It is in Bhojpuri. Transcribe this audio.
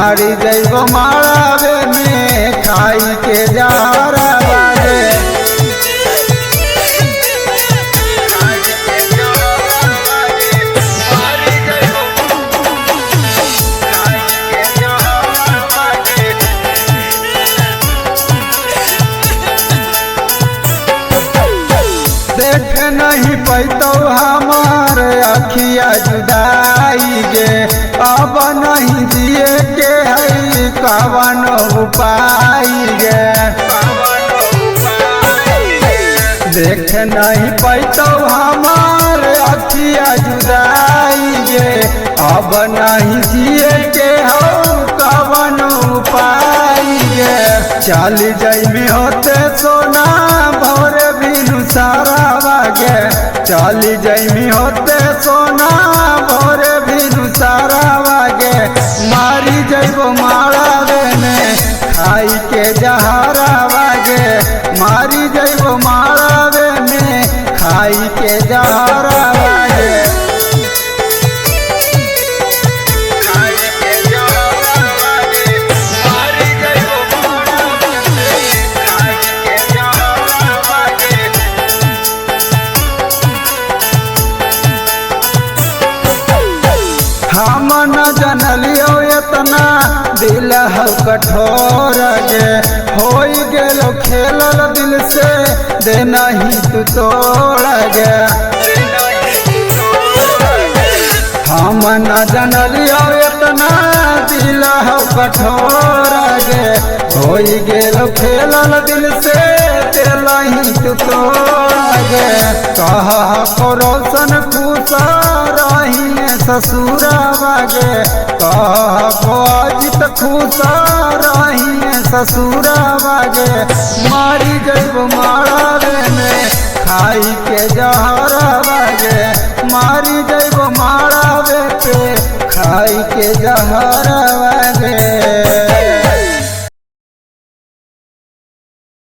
मारी जैब मारावे में खाई के जहरवा गे। देख नहीं पैतो हमार अखिया जुदाई गे। अब नहीं दिए के है कवन उपाय गे। देख नहीं पैतो हमार अखिया जुदाई गे। अब नहीं दिए के हो कवन उपाय गे। चल जैमी होते सोना भोर बिनु सारा गे। चल जैमी होते सोना भोर बिनु सारा गे। मारी जैबो मारावे में खाई के जहरवा गे। मारी जैबो मारावे में खाई के जहरवा गे। हम न जनलियो इतना दिल हो कठोर गे। हो गेलो खेलल दिल से दे नहीं तू तोड़ गे। हम न जनलियो इतना दिल हो कठोर गे। हो गेलो खेलल दिल से दे नहीं तू तोड़ गे। कह को रोशन खुश रही ससुरवा गे। कह अजित खुश रही ससुरवा गे। मारी जैब मारावे में खाई के जहरवा गे। मारी जैब मारावे पे खाई के जहरवा